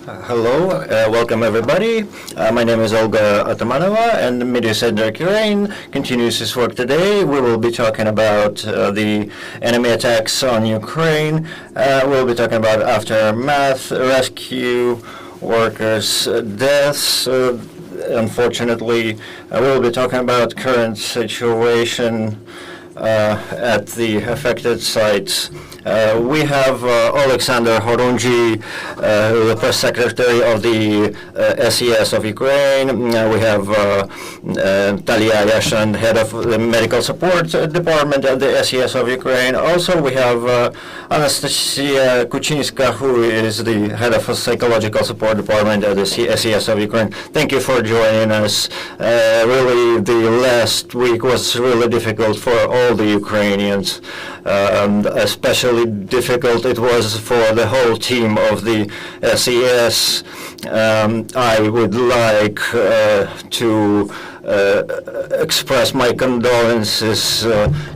Hello, welcome everybody. My name is Olga Atamanova, and the Media Center Ukraine continues its work today. We will be talking about the enemy attacks on Ukraine. We'll be talking about aftermath, rescue, workers' deaths. Unfortunately, we'll be talking about current situation at the affected sites. We have Alexander Horunji, the press secretary of the SES of Ukraine. We have Nataliia Yashan, head of the medical support department at the SES of Ukraine. Also, we have Anastasia Kuchinska, who is the head of the psychological support department at the SES of Ukraine. Thank you for joining us. Really, the last week was really difficult for all the Ukrainians. Especially difficult it was for the whole team of the SES. I would like to express my condolences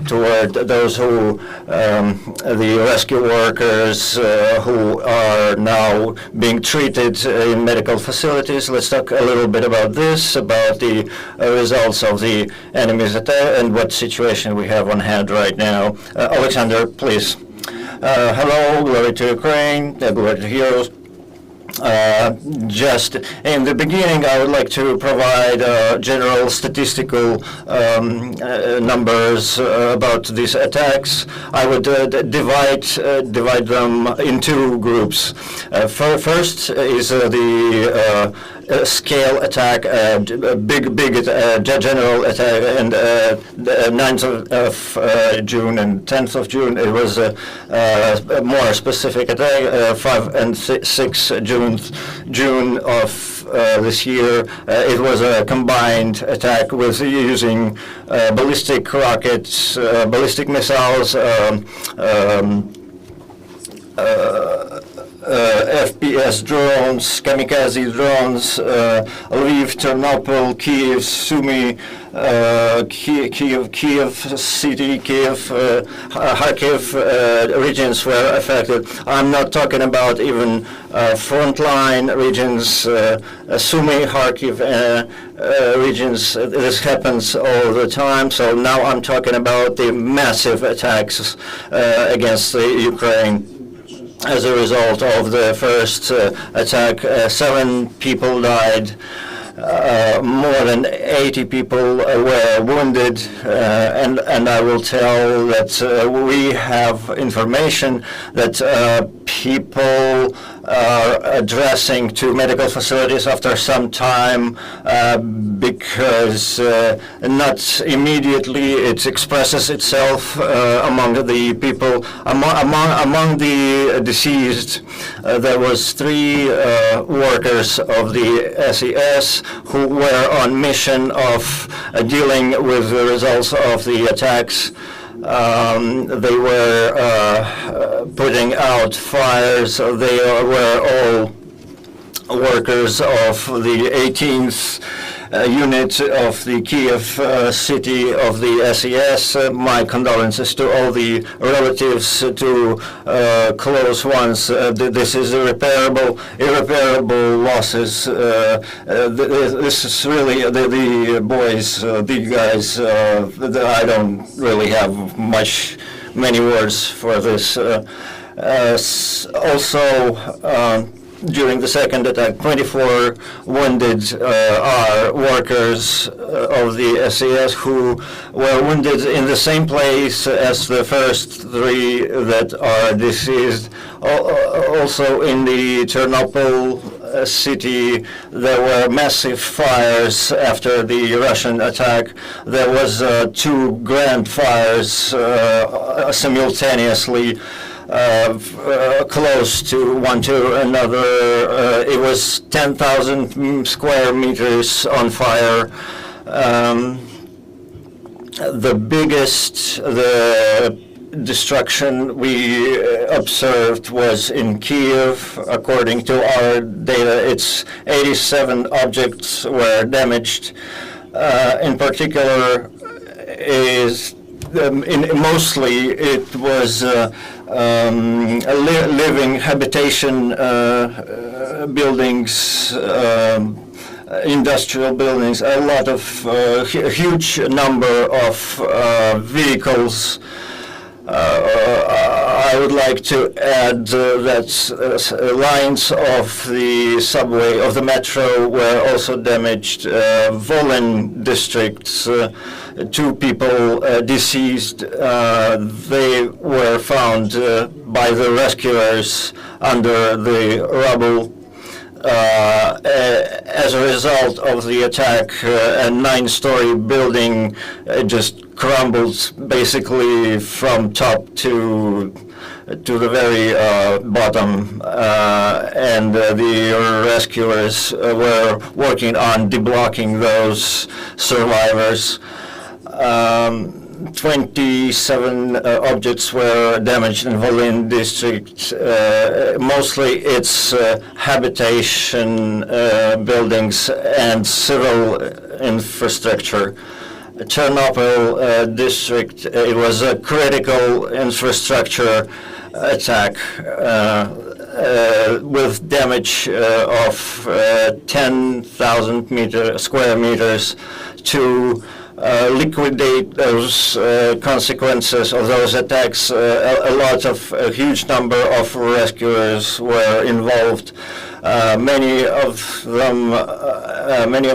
toward those who, the rescue workers who are now being treated in medical facilities. Let's talk a little bit about this, about the results of the enemy's attack and what situation we have on hand right now. Alexander, please. Hello, glory to Ukraine, glory to heroes. Just in the beginning, I would like to provide general statistical numbers about these attacks. I would divide them in two groups. First is the scale attack, big general attack, and 9th of June and 10th of June. It was a more specific attack, 5 and 6 June of this year. It was a combined attack with using ballistic rockets, ballistic missiles, FPS drones, kamikaze drones, Lviv, Ternopil, Kyiv, Sumy, Kyiv city, Kyiv, Kharkiv regions were affected. I'm not talking about even frontline regions, Sumy, Kharkiv regions. This happens all the time. So now I'm talking about the massive attacks against the Ukraine. As a result of the first attack, 7 people died, more than 80 people were wounded, and I will tell that we have information that people are addressing to medical facilities after some time because not immediately it expresses itself among the people. Among the deceased, there was 3 workers of the SES who were on mission of dealing with the results of the attacks. They were putting out fires. They were all workers of the 18th unit of the Kyiv city of the SES. My condolences to all the relatives, to close ones. This is irreparable losses. This is really the boys, the guys. I don't really have many words for this. Also. During the second attack, 24 wounded are workers of the SES who were wounded in the same place as the first 3 that are deceased. Also in the Ternopil city, there were massive fires after the Russian attack. There was 2 grand fires simultaneously. Close to one to another. It was 10,000 square meters on fire. The biggest destruction we observed was in Kyiv. According to our data, it's 87 objects were damaged. In particular, is mostly it was living habitation buildings, industrial buildings, a lot of huge number of vehicles. I would like to add that lines of the subway, of the metro, were also damaged. Volyn district, 2 people deceased. They were found by the rescuers under the rubble. As a result of the attack, a 9-story building just crumbled basically from top to the very bottom, and the rescuers were working on deblocking those survivors. 27 objects were damaged in Volyn district. Mostly it's habitation buildings and civil infrastructure. Chernobyl district, it was a critical infrastructure attack with damage of 10,000 square meters to liquidate those consequences of those attacks. A huge number of rescuers were involved. Many of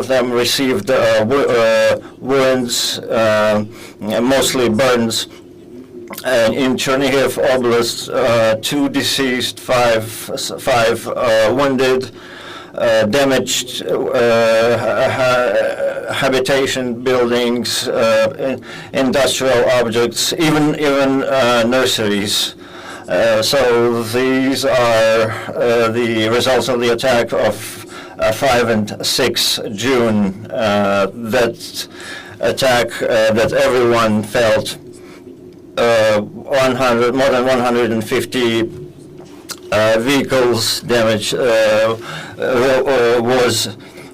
them received wounds, mostly burns. In Chernihiv Oblast, 2 deceased, 5 wounded. Damaged habitation buildings, industrial objects, even nurseries. So these are the results of the attack of 5 and 6 June. That attack that everyone felt. More than 150 vehicles damaged, was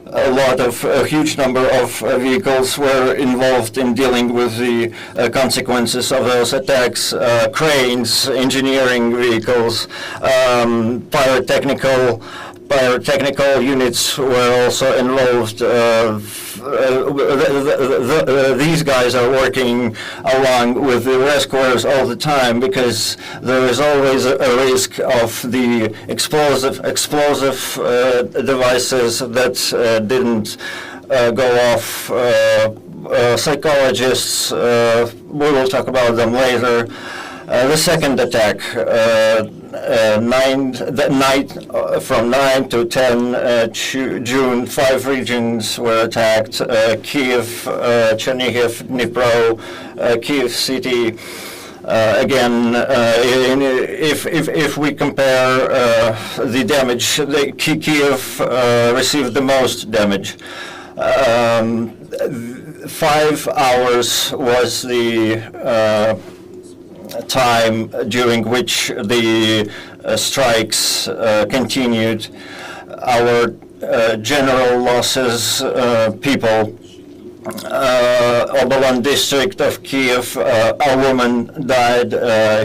a huge number of vehicles were involved in dealing with the consequences of those attacks. Cranes, engineering vehicles, pyrotechnical units were also involved. These guys are working along with the rescuers all the time because there is always a risk of the explosive devices that didn't go off. Psychologists, we will talk about them later. The second attack, the night from 9 to 10 June, 5 regions were attacked: Kyiv, Chernihiv, Dnipro, Kyiv city. Again, if we compare the damage, Kyiv received the most damage. 5 hours was the time during which the strikes continued. Our general losses, people. Obolon district of Kyiv, a woman died.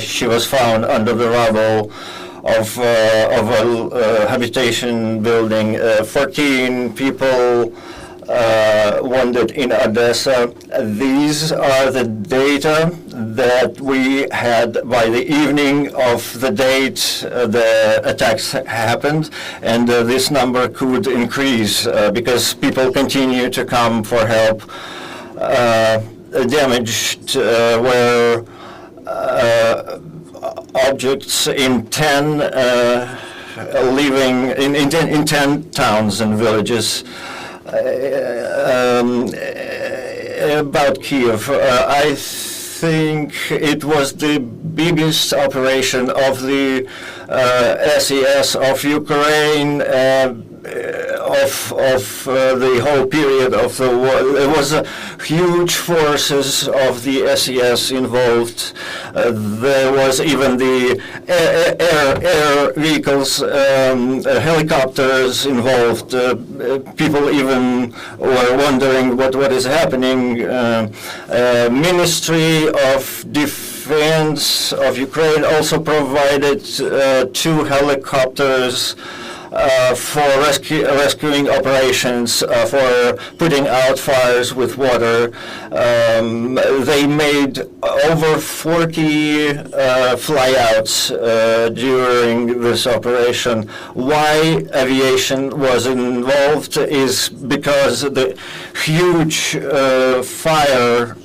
She was found under the rubble of a habitation building. 14 people wounded in Odessa. These are the data that we had by the evening of the date the attacks happened, and this number could increase because people continue to come for help. Damaged were objects in 10 living in 10 towns and villages. About Kyiv, I think it was the biggest operation of the SES of Ukraine the whole period of the war. There was huge forces of the SES involved. There was even the air vehicles, helicopters involved. People even were wondering what is happening. Ministry of Defense of Ukraine also provided 2 helicopters for rescuing operations, for putting out fires with water. They made over 40 flyouts during this operation. Why aviation was involved is because the huge fire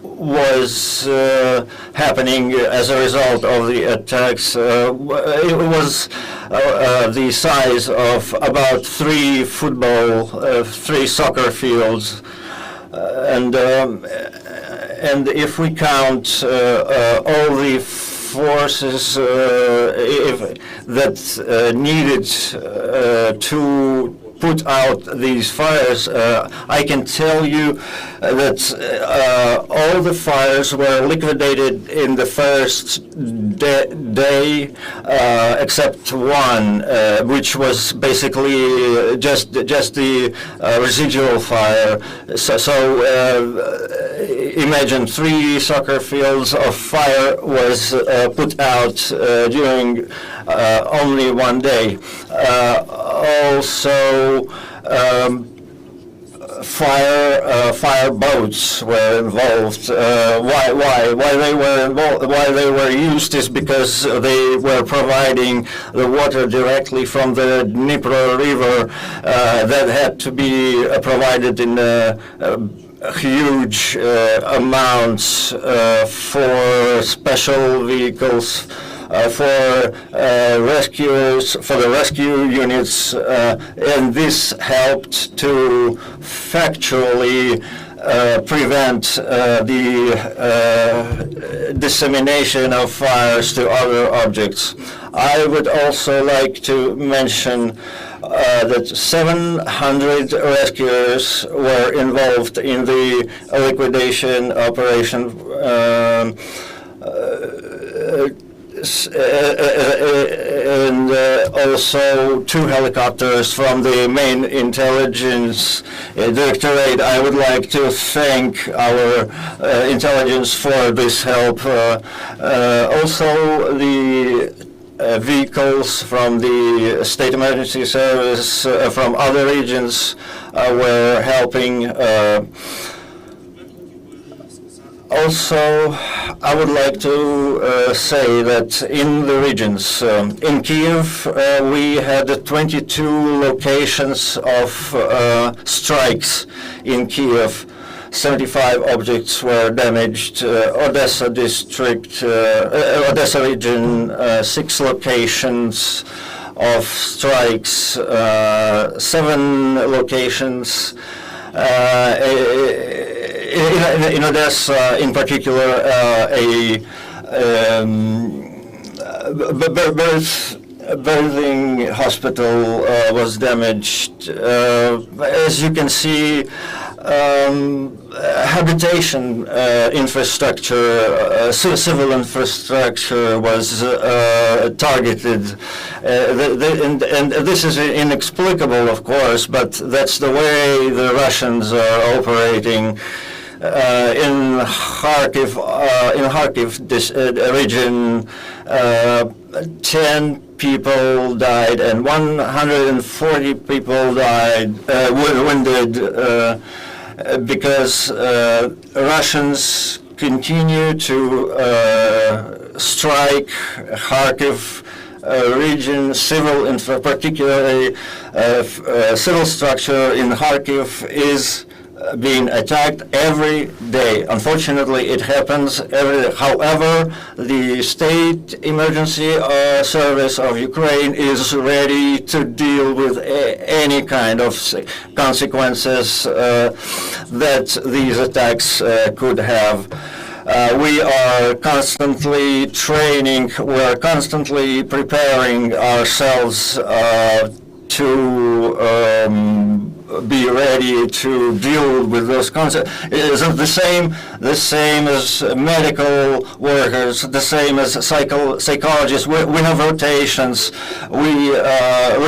was happening as a result of the attacks. It was the size of about 3 soccer fields, and if we count all the forces that needed to put out these fires, I can tell you that all the fires were liquidated in the first day, except one, which was basically just the residual fire. So imagine 3 soccer fields of fire was put out during only one day. Also, fire boats were involved. Why they were used is because they were providing the water directly from the Dnipro River that had to be provided in huge amounts for special vehicles. For the rescue units, and this helped to factually prevent the dissemination of fires to other objects. I would also like to mention that 700 rescuers were involved in the liquidation operation. And also 2 helicopters from the main intelligence directorate. I would like to thank our intelligence for this help. Also the vehicles from the State Emergency Service from other regions were helping. Also, I would like to say that in the regions, in Kyiv, we had 22 locations of strikes in Kyiv. 75 objects were damaged. Odessa district, Odessa region, 6 locations of strikes, 7 locations. In Odessa, in particular, a birthing hospital was damaged. As you can see, habitation infrastructure, civil infrastructure was targeted. And this is inexplicable, of course, but that's the way the Russians are operating. In Kharkiv region, 10 people died and 140 people died, wounded, because Russians continue to strike Kharkiv region, particularly civil structure in Kharkiv is being attacked every day. Unfortunately, it happens every day. However, the State Emergency Service of Ukraine is ready to deal with any kind of consequences that these attacks could have. We are constantly training, we are constantly preparing ourselves to be ready to deal with those concepts. Is the same as medical workers, the same as psychologists. We have rotations. We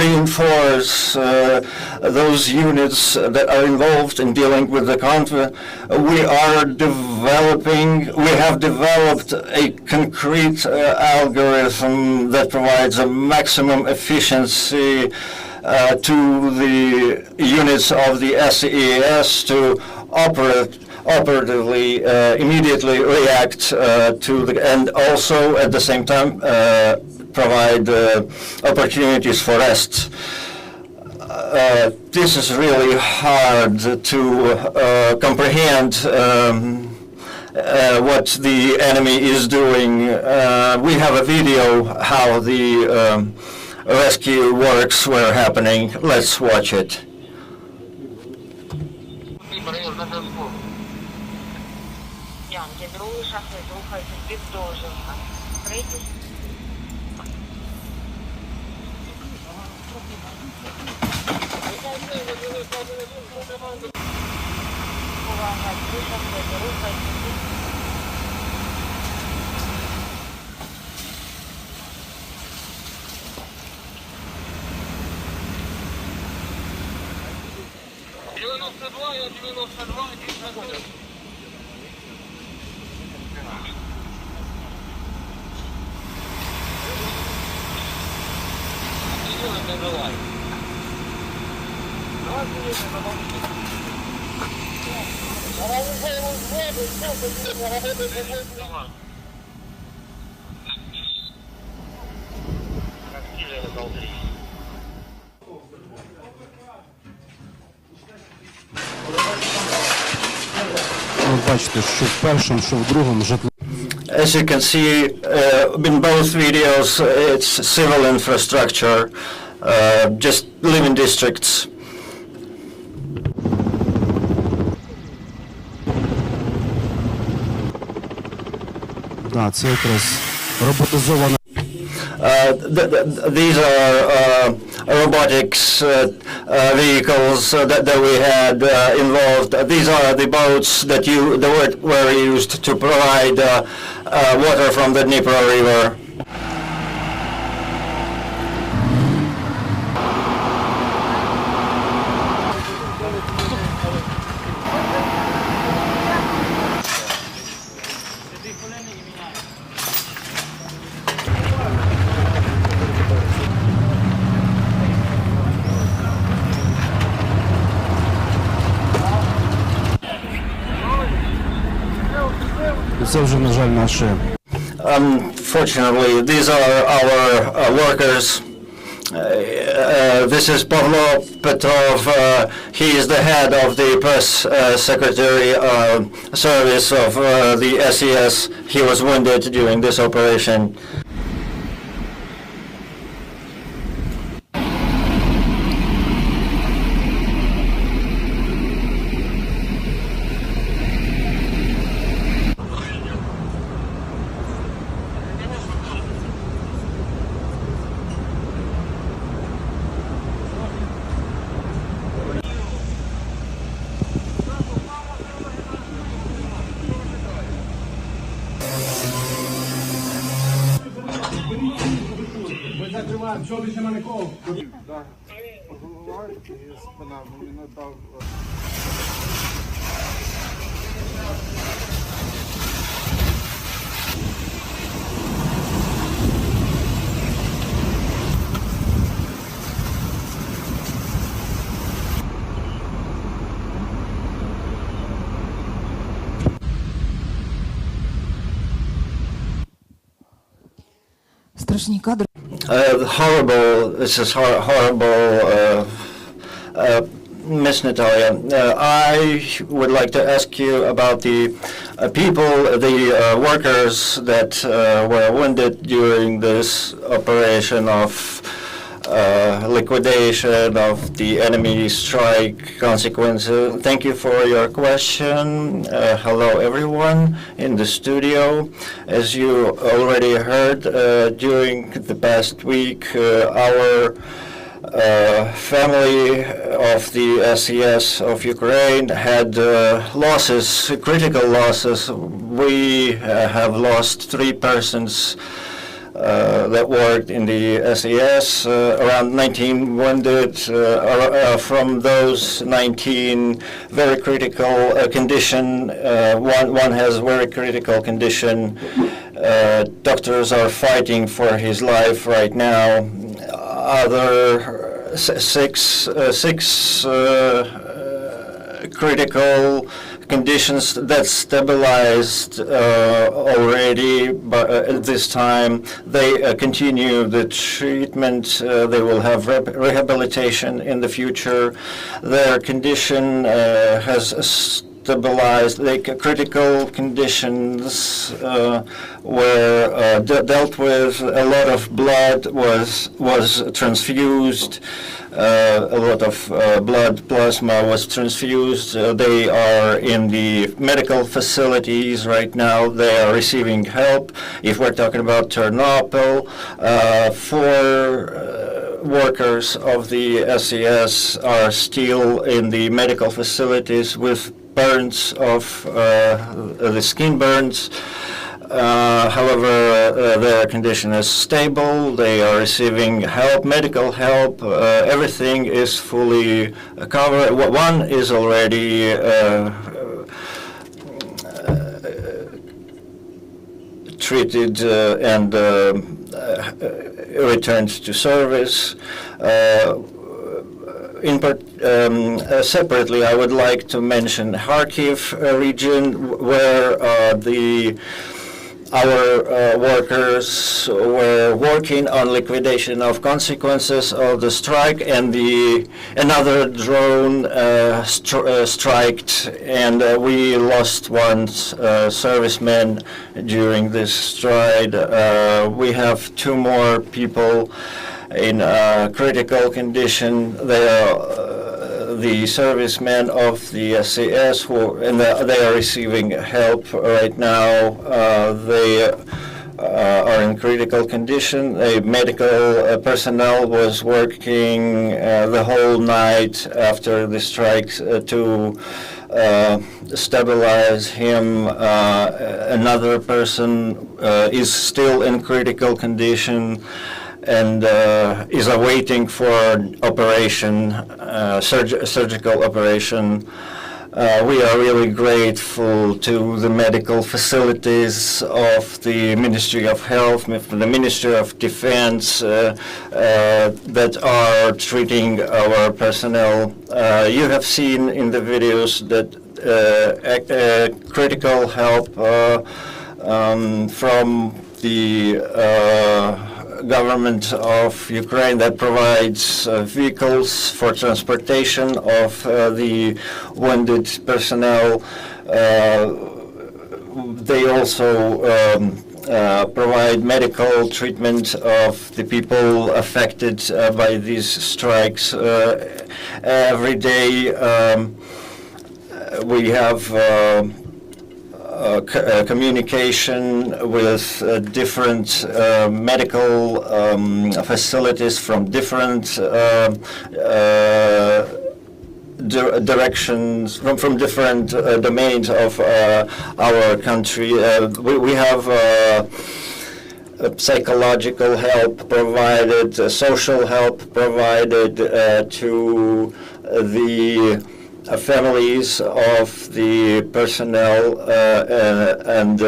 reinforce those units that are involved in dealing with the conflict. We have developed a concrete algorithm that provides a maximum efficiency to the units of the SES to operatively immediately react to and also at the same time provide opportunities for rest. This is really hard to comprehend what the enemy is doing. We have a video how the rescue works were happening. Let's watch it. As you can see in both videos, it's civil infrastructure, just living districts. These are robotics vehicles that we had involved. These are the boats that were used to provide water from the Dnipro River. Unfortunately, these are our workers. This is Pavlo Petrov. He is the head of the press secretary service of the SES. He was wounded during this operation. Що більше мене кол? Так, голова і спина, мені надав. Страшні кадри. This is horrible, Miss Nataliia. I would like to ask you about the the workers that were wounded during this operation of liquidation of the enemy strike consequences. Thank you for your question. Hello everyone in the studio. As you already heard, during the past week, our family of the SES of Ukraine had losses, critical losses. We have lost 3 persons that worked in the SES, around 19 wounded. From those 19, very critical condition. One has very critical condition. Doctors are fighting for his life right now. Other six critical conditions that stabilized already, but at this time they continue the treatment. They will have rehabilitation in the future. Their condition has stabilized. The critical conditions were dealt with. A lot of blood was transfused. A lot of blood plasma was transfused. They are in the medical facilities right now. They are receiving help. If we're talking about Ternopil, 4 workers of the SES are still in the medical facilities with burns of the skin burns. However, their condition is stable. They are receiving help, medical help. Everything is fully covered. One is already treated and returned to service. Separately, I would like to mention Kharkiv region, where our workers were working on liquidation of consequences of the strike, and another drone striked, and we lost 1 serviceman during this strike. We have 2 more people in critical condition. They are the servicemen of the SES, and they are receiving help right now. They are in critical condition. A medical personnel was working the whole night after the strikes to stabilize him. Another person is still in critical condition and is awaiting for operation, surgical operation. We are really grateful to the medical facilities of the Ministry of Health, the Ministry of Defense that are treating our personnel. You have seen in the videos that critical help from the government of Ukraine that provides vehicles for transportation of the wounded personnel. They also provide medical treatment of the people affected by these strikes. Every day we have communication with different medical facilities from different directions, from different domains of our country. We have psychological help provided, social help provided to the families of the personnel and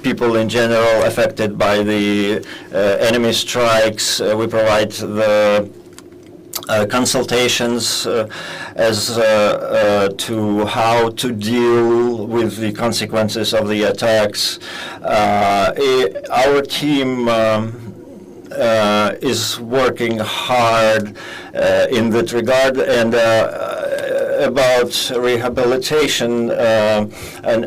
people in general affected by the enemy strikes. We provide the consultations as to how to deal with the consequences of the attacks. Our team is working hard in that regard, and about rehabilitation, and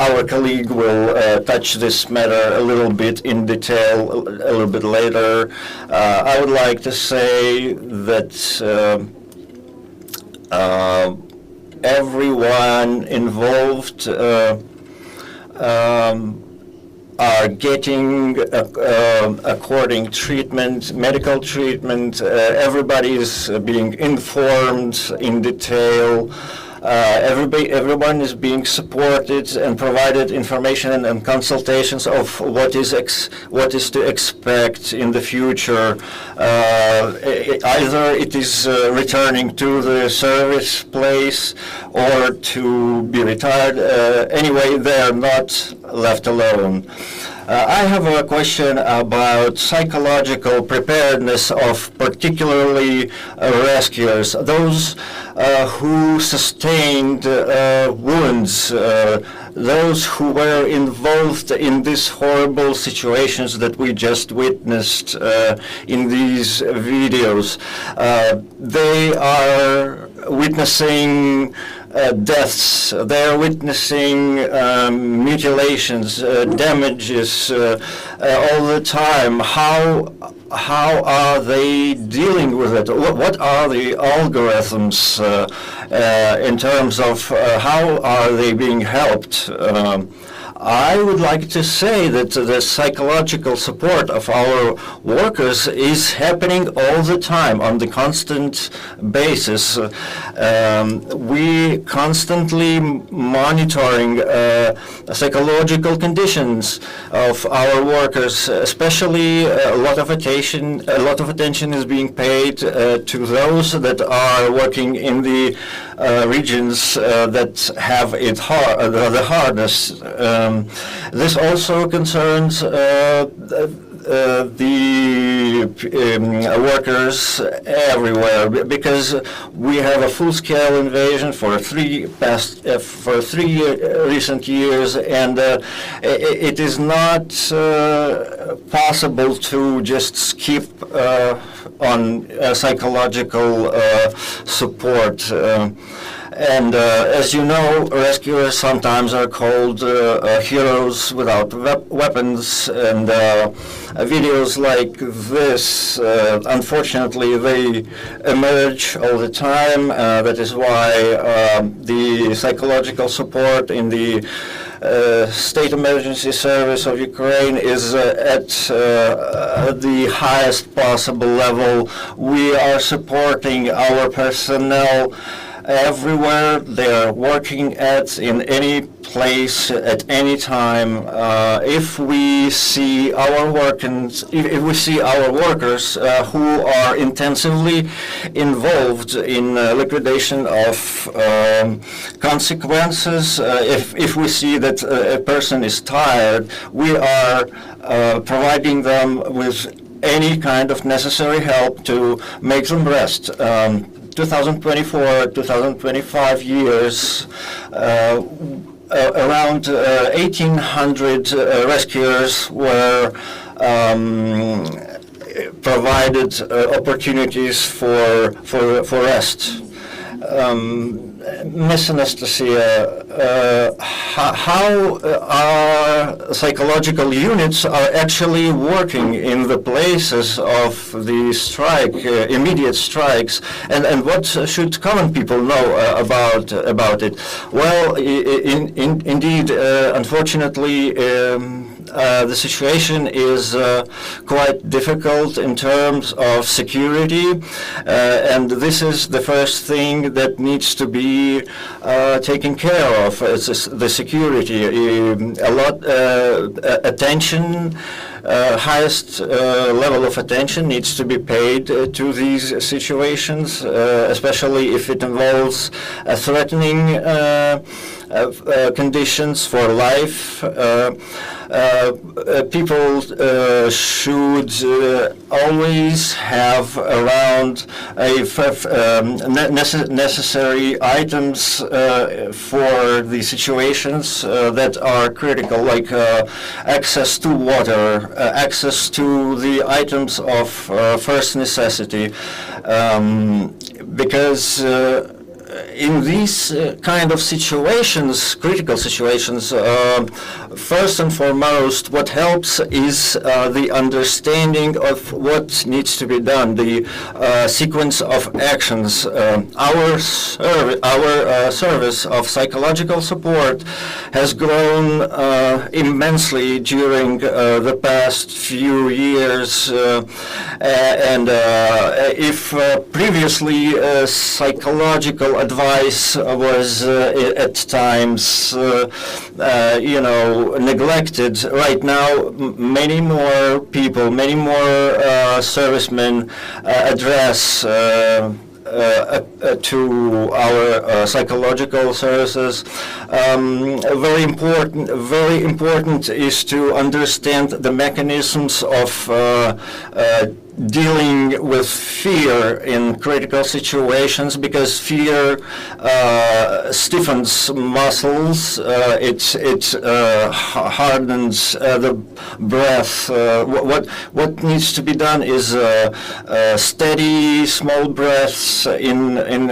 our colleague will touch this matter a little bit in detail a little bit later. I would like to say that everyone involved are getting according treatment, medical treatment. Everybody is being informed in detail. Everyone is being supported and provided information and consultations of what is to expect in the future. Either it is returning to the service place or to be retired. Anyway, they are not left alone. I have a question about psychological preparedness of particularly rescuers, those who sustained wounds, those who were involved in these horrible situations that we just witnessed in these videos. They are witnessing deaths, they are witnessing mutilations, damages all the time. How are they dealing with it? What are the algorithms in terms of how are they being helped? I would like to say that the psychological support of our workers is happening all the time on the constant basis. We constantly monitoring psychological conditions of our workers, especially a lot of attention is being paid to those that are working in the regions that have it the hardest. This also concerns the workers everywhere, because we have a full-scale invasion for three recent years, and it is not possible to just skip on psychological support. And as you know, rescuers sometimes are called heroes without weapons, and videos like this, unfortunately, they emerge all the time. That is why the psychological support in the State Emergency Service of Ukraine is at the highest possible level. We are supporting our personnel everywhere they are working in any place at any time. If we see our workers who are intensively involved in liquidation of consequences, if we see that a person is tired, we are providing them with any kind of necessary help to make them rest. 2024, 2025 years, around 1,800 rescuers were provided opportunities for rest. Miss Anastasia, how our psychological units are actually working in the places of the strike, immediate strikes, and what should common people know about it? Well, indeed, unfortunately, the situation is quite difficult in terms of security, and this is the first thing that needs to be taken care of. It's the security. A lot attention. Highest level of attention needs to be paid to these situations, especially if it involves threatening conditions for life. People should always have around necessary items for the situations that are critical, like access to water, access to the items of first necessity, because in these kind of situations, critical situations, first and foremost, what helps is the understanding of what needs to be done, the sequence of actions. Our service of psychological support has grown immensely during the past few years, and if previously psychological advice was at times neglected, right now many more people, many more servicemen address to our psychological services. Very important is to understand the mechanisms of dealing with fear in critical situations, because fear stiffens muscles, it hardens the breath. What needs to be done is steady, small breaths in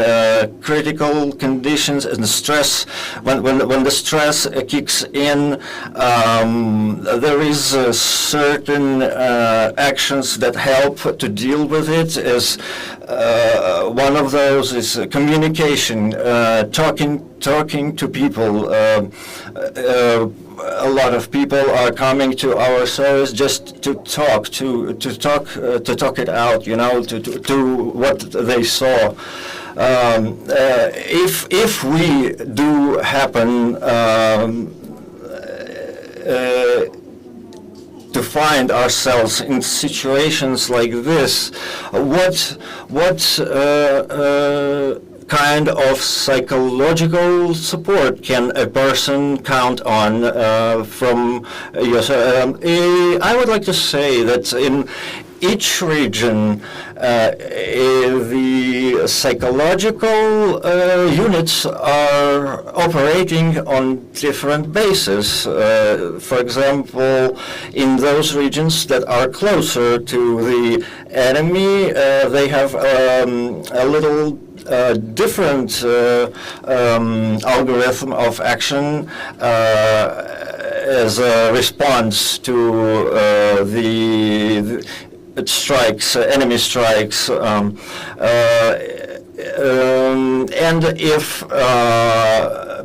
critical conditions, and stress. When the stress kicks in, there is certain actions that help to deal with it. As one of those is communication, talking to people. A lot of people are coming to our service just to talk it out, to what they saw. If we do happen to find ourselves in situations like this, what kind of psychological support can a person count on from yourself? I would like to say that in each region, the psychological units are operating on different bases. For example, in those regions that are closer to the enemy, they have a little different algorithm of action as a response to the strikes, enemy strikes, and if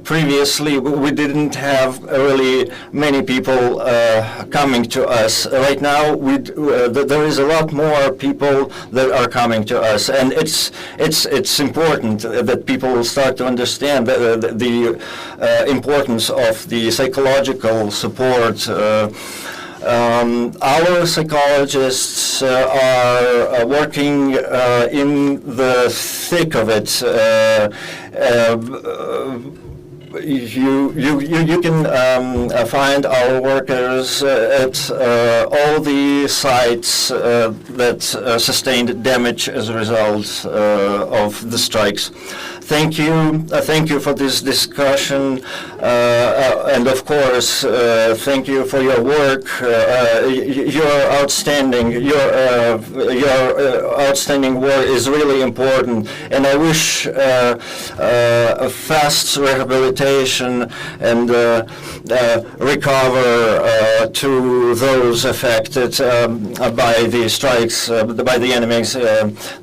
previously we didn't have really many people coming to us, right now there is a lot more people that are coming to us, and it's important that people start to understand the importance of the psychological support. Our psychologists are working in the thick of it. You can find our workers at all the sites that sustained damage as a result of the strikes. Thank you for this discussion, and of course, thank you for your work. You're outstanding. Your outstanding work is really important, and I wish a fast rehabilitation and recover to those affected by the strikes, by the enemies.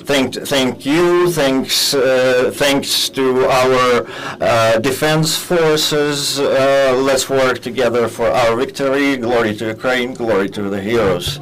Thank you. Thanks to our defense forces. Let's work together for our victory. Glory to Ukraine. Glory to the heroes.